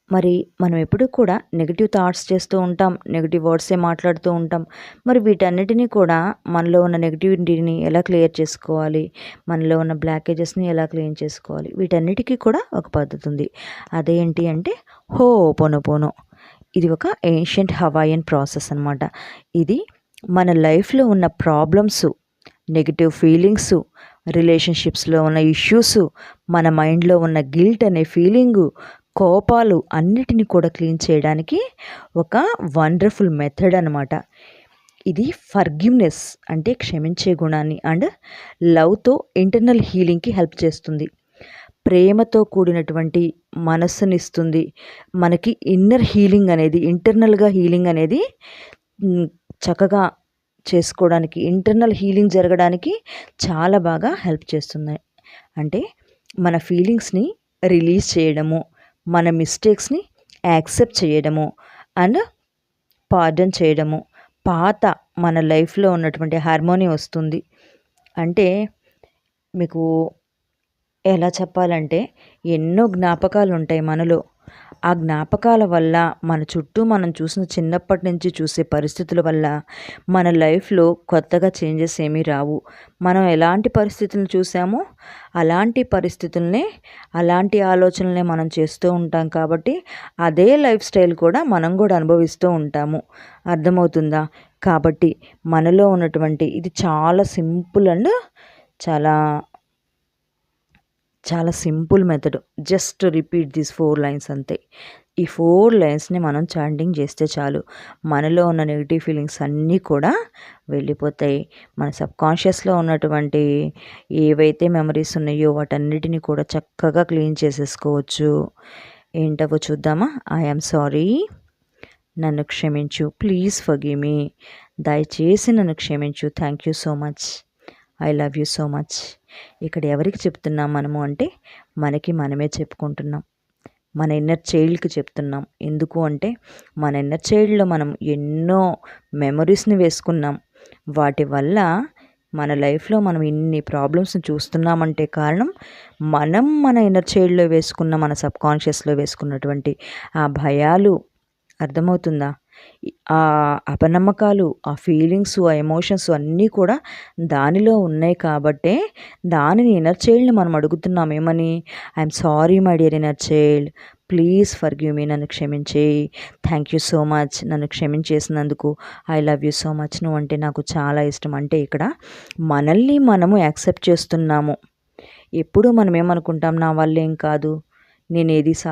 మరి మనం ఎప్పుడూ కూడా నెగెటివ్ థాట్స్ చేస్తూ ఉంటాం, నెగెటివ్ వర్డ్సే మాట్లాడుతూ ఉంటాం. మరి వీటన్నిటిని కూడా మనలో ఉన్న నెగటివిటీని ఎలా క్లియర్ చేసుకోవాలి, మనలో ఉన్న బ్లాకేజెస్ని ఎలా క్లీన్ చేసుకోవాలి, వీటన్నిటికీ కూడా ఒక పద్ధతి ఉంది. అదేంటి అంటే హోపోనోపోనో. ఇది ఒక ఏన్షియంట్ హవాయన్ ప్రాసెస్ అనమాట. ఇది మన లైఫ్లో ఉన్న ప్రాబ్లమ్స్, నెగటివ్ ఫీలింగ్స్, రిలేషన్షిప్స్లో ఉన్న ఇష్యూస్, మన మైండ్లో ఉన్న గిల్ట్ అనే ఫీలింగు, కోపాలు అన్నిటిని కూడా క్లీన్ చేయడానికి ఒక వండర్ఫుల్ మెథడ్ అనమాట. ఇది ఫర్గివ్నెస్ అంటే క్షమించే గుణాన్ని అండ్ లవ్తో ఇంటర్నల్ హీలింగ్కి హెల్ప్ చేస్తుంది. ప్రేమతో కూడినటువంటి మనస్సునిస్తుంది. మనకి ఇన్నర్ హీలింగ్ అనేది, ఇంటర్నల్గా హీలింగ్ అనేది చక్కగా చేసుకోవడానికి, ఇంటర్నల్ హీలింగ్ జరగడానికి చాలా బాగా హెల్ప్ చేస్తుంది. అంటే మన ఫీలింగ్స్ని రిలీజ్ చేయడము, మన మిస్టేక్స్ని యాక్సెప్ట్ చేయడము అండ్ పార్డన్ చేయడము, పాత మన లైఫ్లో ఉన్నటువంటి హార్మోనీ వస్తుంది. అంటే మీకు ఎలా చెప్పాలంటే ఎన్నో జ్ఞాపకాలు ఉంటాయి మనలో. ఆ జ్ఞాపకాల వల్ల మన చుట్టూ మనం చూసిన చిన్నప్పటి నుంచి చూసే పరిస్థితుల వల్ల మన లైఫ్లో కొత్తగా చేంజెస్ ఏమీ రావు. మనం ఎలాంటి పరిస్థితులను చూసామో అలాంటి పరిస్థితులనే, అలాంటి ఆలోచనలనే మనం చేస్తూ ఉంటాం. కాబట్టి అదే లైఫ్ స్టైల్ కూడా మనం కూడా అనుభవిస్తూ ఉంటాము. అర్థమవుతుందా? కాబట్టి మనలో ఉన్నటువంటి ఇది చాలా సింపుల్ అండ్ చాలా చాలా simple method. Just repeat this 4 lines అంతే. ఈ 4 లైన్స్ని మనం చాంటింగ్ చేస్తే చాలు, మనలో ఉన్న నెగిటివ్ ఫీలింగ్స్ అన్నీ కూడా వెళ్ళిపోతాయి. మన సబ్కాన్షియస్లో ఉన్నటువంటి ఏవైతే మెమరీస్ ఉన్నాయో వాటన్నిటిని కూడా చక్కగా క్లీన్ చేసేసుకోవచ్చు. ఏంటవో చూద్దామా? ఐ యామ్ సారీ, నన్ను క్షమించు, ప్లీజ్ ఫర్గివ్ మీ, దయచేసి నన్ను క్షమించు, thank you so much, I love you so much. ఇక్కడ ఎవరికి చెప్తున్నాం మనము అంటే మనకి మనమే చెప్పుకుంటున్నాం, మన ఇన్నర్ చైల్డ్కి చెప్తున్నాం. ఎందుకు అంటే మన ఇన్నర్ చైల్డ్లో మనం ఎన్నో మెమరీస్ని వేసుకున్నాం. వాటి వల్ల మన లైఫ్లో మనం ఇన్ని ప్రాబ్లమ్స్ని చూస్తున్నామంటే కారణం మనం మన ఇన్నర్ చైల్డ్లో వేసుకున్న, మన సబ్కాన్షియస్లో వేసుకున్నటువంటి ఆ భయాలు. అర్థమవుతుందా? ఆ అపనమ్మకాలు, ఆ ఫీలింగ్స్, ఆ ఎమోషన్స్ అన్నీ కూడా దానిలో ఉన్నాయి. కాబట్టే దానిని ఇన్నర్ చైల్డ్ని మనం అడుగుతున్నాం ఏమని? I'm sorry my dear inner child, please forgive me, నన్ను క్షమించేయి, థ్యాంక్ యూ సో మచ్, నన్ను క్షమించేసినందుకు, I love you so much, నువ్వు అంటే నాకు చాలా ఇష్టం. అంటే ఇక్కడ మనల్ని మనము యాక్సెప్ట్ చేస్తున్నాము. ఎప్పుడూ మనం ఏమనుకుంటాం, నా వల్ల ఏం కాదు, నేనేది